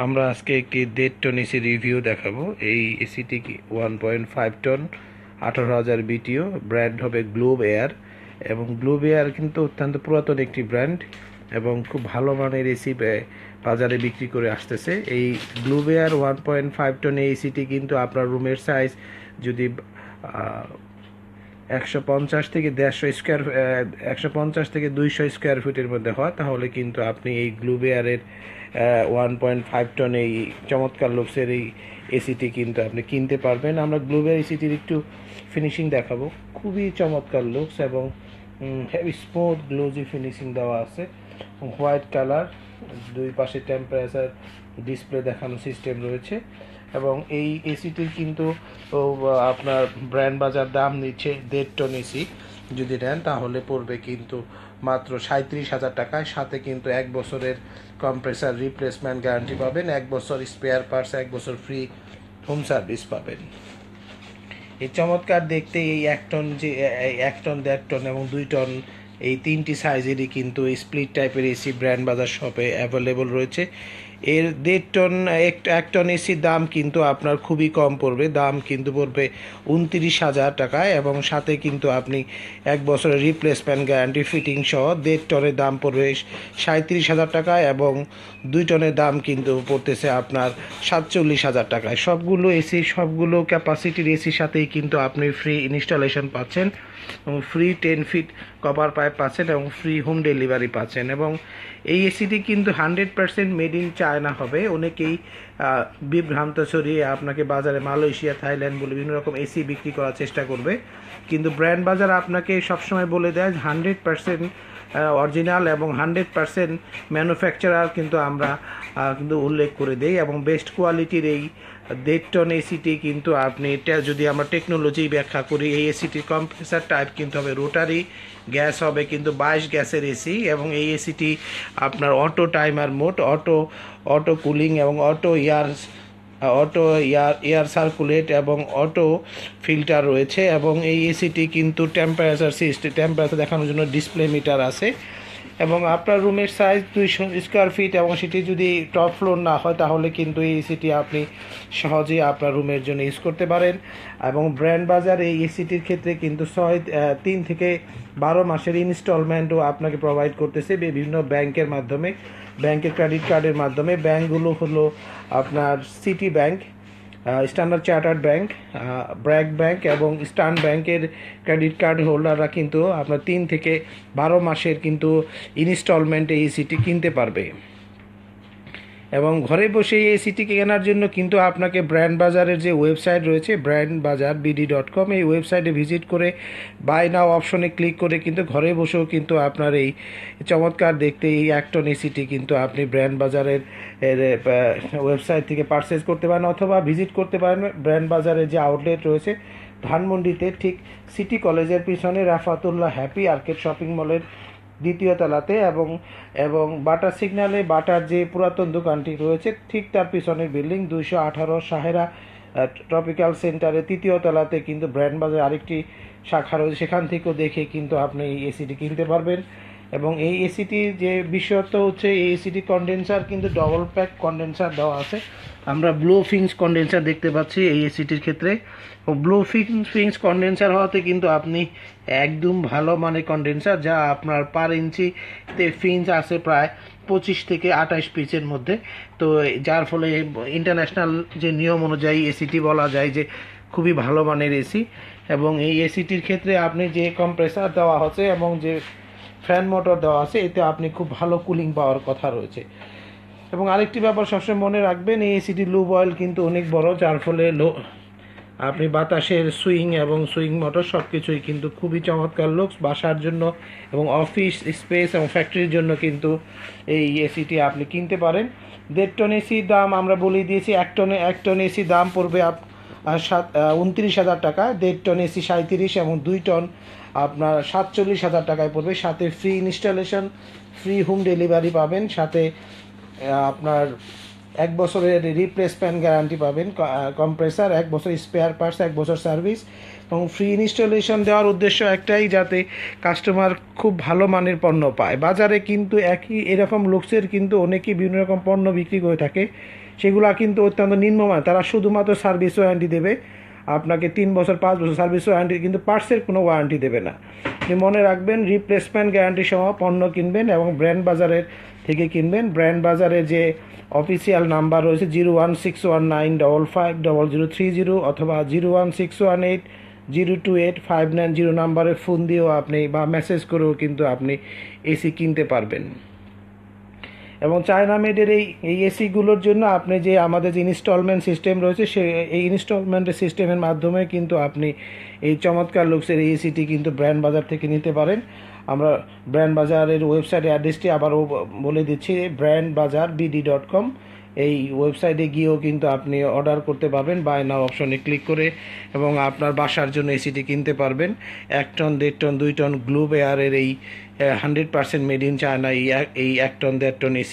আমরা আজকে একটি 1.5 টন এসি রিভিউ দেখাবো। এই এসিটি 1.5 টন 18,000 বিটিও, ব্র্যান্ড হবে গ্লোব এয়ার। এবং গ্লোব এয়ার কিন্তু অত্যন্ত পুরাতন একটি ব্র্যান্ড এবং খুব ভালো মানের এসি বাজারে বিক্রি করে আসতেছে। এই গ্লোব এয়ার 1.5 টন এসিটি কিন্তু আপনার রুমের সাইজ যদি 150 থেকে 200 স্কোয়ার ফিটের মধ্যে হয়, তাহলে কিন্তু আপনি এই গ্লুবেয়ারের 1.5 টন এই চমৎকার লুকসের এই এসিটি কিন্তু আপনি কিনতে পারবেন। আমরা গ্লুবেয়ার এসিটির একটু ফিনিশিং দেখাবো। খুবই চমৎকার লুকস এবং হেভি স্মুথ গ্লোজি ফিনিশিং দেওয়া আছে। হোয়াইট কালার, দুই পাশে টেম্পারেচার ডিসপ্লে দেখানো সিস্টেম রয়েছে। এবং এই এসিটির কিন্তু আপনার ব্র্যান্ড বাজার দাম নিচ্ছে 1.5 টন এসি যদি নেন, তাহলে পড়বে কিন্তু মাত্র 37,000 টাকায়। সাথে কিন্তু 1 বছরের কম্প্রেসার রিপ্লেসমেন্ট গ্যারান্টি পাবেন, 1 বছর স্পেয়ার পার্টস, 1 বছর ফ্রি হোম সার্ভিস পাবেন। এই চমৎকার দেখতে এই 1 টন, যে 1 টন, 1.5 টন এবং 2 টন, এই তিনটি সাইজেরই কিন্তু স্প্লিট টাইপের এসি ব্র্যান্ড বাজার শপে অ্যাভেলেবল রয়েছে। এর 1.5 টন 1 টন এসির দাম কিন্তু আপনার খুবই কম পড়বে, দাম কিন্তু পড়বে 29,000 টাকায় এবং সাথে কিন্তু আপনি 1 বছরের রিপ্লেসমেন্ট গ্যারান্টি ফিটিং সহ 1.5 টনের দাম পড়বে 37,000 টাকায় এবং 2 টনের দাম কিন্তু পড়তেছে আপনার 47,000 টাকায়। সবগুলো ক্যাপাসিটির এসির সাথেই কিন্তু আপনি ফ্রি ইনস্টলেশন পাচ্ছেন এবং ফ্রি 10 ফিট কপার পাইপ পাচ্ছেন এবং ফ্রি হোম ডেলিভারি পাচ্ছেন। এবং এই এসিটি কিন্তু 100% মেড ইন চায়না হবে। অনেকেই বিভ্রান্ত ছড়িয়ে আপনাকে বাজারে মালয়েশিয়া, থাইল্যান্ড বলে বিভিন্ন রকম এসি বিক্রি করার চেষ্টা করবে, কিন্তু ব্র্যান্ড বাজার আপনাকে সবসময় বলে দেয় 100% অরিজিনাল এবং 100% ম্যানুফ্যাকচারার কিন্তু আমরা কিন্তু উল্লেখ করে দেই। এবং বেস্ট কোয়ালিটির এই 1.5 টন এসিটি কিন্তু আপনি যদি আমরা টেকনোলজি ব্যাখ্যা করি, এই এসিটির কম্প্রেসার টাইপ কিন্তু হবে রোটারি, গ্যাস হবে কিন্তু 22 গ্যাসের এসি এবং এই এসিটি আপনার auto timer mode, auto cooling এবং অটো এয়ার সার্কুলেট এবং অটো ফিল্টার রয়েছে। এবং এই এসিটি কিন্তু টেম্পারেচার দেখানোর জন্য ডিসপ্লে মিটার আছে। এবং আপনার রুমের সাইজ 200 স্কোয়ার ফিট এবং সেটি যদি টপ ফ্লোর না হয়, তাহলে কিন্তু এই এসিটি আপনি সহজেই আপনার রুমের জন্য ইউজ করতে পারেন। এবং ব্র্যান্ড বাজার এই এসিটির ক্ষেত্রে কিন্তু 3 থেকে 12 মাসের ইনস্টলমেন্টও আপনাকে প্রোভাইড করতেছে বিভিন্ন ব্যাংকের মাধ্যমে, ব্যাংকের ক্রেডিট কার্ডের মাধ্যমে। ব্যাংকগুলো হলো আপনার city bank, standard chartered bank, BRAC bank এবং স্টার্ন ব্যাংকের ক্রেডিট কার্ড হোল্ডাররা কিন্তু আপনার 3 থেকে 12 মাসের কিন্তু ইনস্টলমেন্টে এসিটি কিনতে পারবে। এবং ঘরে বসে এই এসিটি কেনার জন্য কিন্তু আপনাকে ব্র্যান্ড বাজারের যে ওয়েবসাইট রয়েছে brandbazaar.bd.com, এই ওয়েবসাইটে ভিজিট করে বাই নাও অপশনে ক্লিক করে কিন্তু ঘরে বসেও কিন্তু আপনার এই চমৎকার দেখতে এই 1 টন এসিটি কিন্তু আপনি ব্র্যান্ড বাজারের ওয়েবসাইট থেকে পারচেজ করতে পারেন, অথবা ভিজিট করতে পারেন ব্র্যান্ড বাজারের যে আউটলেট রয়েছে ধানমন্ডিতে, ঠিক সিটি কলেজের পিছনে রাফাতুল্লাহ হ্যাপি আর্কেড শপিং মলের 2য় তলাতে, এবং বাটার সিগন্যালে বাটার যে পুরাতন দোকানটি রয়েছে ঠিক তার পিছনের বিল্ডিং 218 সাহেরা ট্রপিক্যাল সেন্টারে 3য় তলাতে কিন্তু ব্র্যান্ড বাজার আরেকটি শাখা রয়েছে, সেখান থেকেও দেখে কিন্তু আপনি এই এসিটি কিনতে পারবেন। এবং এই এসিটির যে বিশেষত্ব হচ্ছে, এই এসিটি কন্ডেন্সার কিন্তু ডবল প্যাক কন্ডেন্সার দেওয়া আছে। আমরা ব্লো ফিংস কন্ডেন্সার দেখতে পাচ্ছি এই এসিটির ক্ষেত্রে। ব্লো ফিংস কন্ডেন্সার হওয়াতে কিন্তু আপনি একদম ভালো মানের কন্ডেন্সার, যা আপনার পার ইঞ্চিতে ফিন্স আছে প্রায় 25 থেকে 28 পিচের মধ্যে। তো যার ফলে ইন্টারন্যাশনাল যে নিয়ম অনুযায়ী এসিটি বলা যায় যে খুবই ভালো মানের এসি। এবং এই এসিটির ক্ষেত্রে আপনি যে কম্প্রেসার দেওয়া হচ্ছে এবং যে ফ্যান মোটর দেওয়া আছে, এতে আপনি খুব ভালো কুলিং পাওয়ার কথা রয়েছে। এবং আরেকটি ব্যাপার সবসময় মনে রাখবেন, এই এসিটির লুব অয়েল কিন্তু অনেক বড়, যার ফলে আপনি বাতাসের সুইং মোটর সব কিছুই কিন্তু খুবই চমৎকার লুকস বাসার জন্য এবং অফিস স্পেস এবং ফ্যাক্টরির জন্য কিন্তু এই এসিটি আপনি কিনতে পারেন। 1.5 টন এসির দাম আমরা বলে দিয়েছি। 1 টন এসি দাম পড়বে 29,000 টাকা, 1.5 টন এসি 37 এবং 2 টন আপনার 47,000 টাকায় পড়বে। সাথে free installation, free home delivery পাবেন, সাথে আপনার 1 বছরের রিপ্লেসমেন্ট গ্যারান্টি পাবেন কম্প্রেসার, 1 বছর স্পেয়ার পার্টস, 1 বছর সার্ভিস। এবং ফ্রি ইনস্টলেশন দেওয়ার উদ্দেশ্য একটাই, যাতে কাস্টমার খুব ভালো মানের পণ্য পায়। বাজারে কিন্তু একই এরকম লুকসের কিন্তু অনেকেই বিভিন্ন রকম পণ্য বিক্রি করে থাকে, সেগুলা কিন্তু অত্যন্ত নিম্নমান। তারা শুধুমাত্র সার্ভিস ওয়ারেন্টি দেবে আপনাকে 3 বছর 5 বছর সার্ভিস ওয়ারেন্টি, কিন্তু পার্টসের কোনো ওয়ারেন্টি দেবে না। আপনি মনে রাখবেন, রিপ্লেসমেন্ট গ্যারান্টি সহ পণ্য কিনবেন এবং ব্র্যান্ড বাজারের থেকে কিনবেন। ব্র্যান্ড বাজারে যে অফিসিয়াল নাম্বার রয়েছে 01619550030 অথবা 01618028590 নাম্বারে ফোন দিয়েও আপনি বা মেসেজ করেও কিন্তু আপনি এসি কিনতে পারবেন। এবং চায়না মেডের এই এসিগুলোর জন্য আপনি যে আমাদের যে ইনস্টলমেন্ট সিস্টেম রয়েছে, এই ইনস্টলমেন্টের সিস্টেমের মাধ্যমে কিন্তু আপনি এই চমৎকার লুকসের এই এসিটি কিন্তু ব্র্যান্ড বাজার থেকে নিতে পারেন। আমরা ব্র্যান্ড বাজারের ওয়েবসাইটের অ্যাড্রেসটি আবারও বলে দিচ্ছি, brandbazarbd.com। এই ওয়েবসাইটে গিয়েও কিন্তু আপনি অর্ডার করতে পারবেন বাই নাও অপশনে ক্লিক করে, এবং আপনার বাসার জন্য এসিটি কিনতে পারবেন। 1 টন 1.5 টন 2 টন গ্লোব এয়ারের এই 100% মেড ইন চায়না এই 1 টন 1.5 টন এসি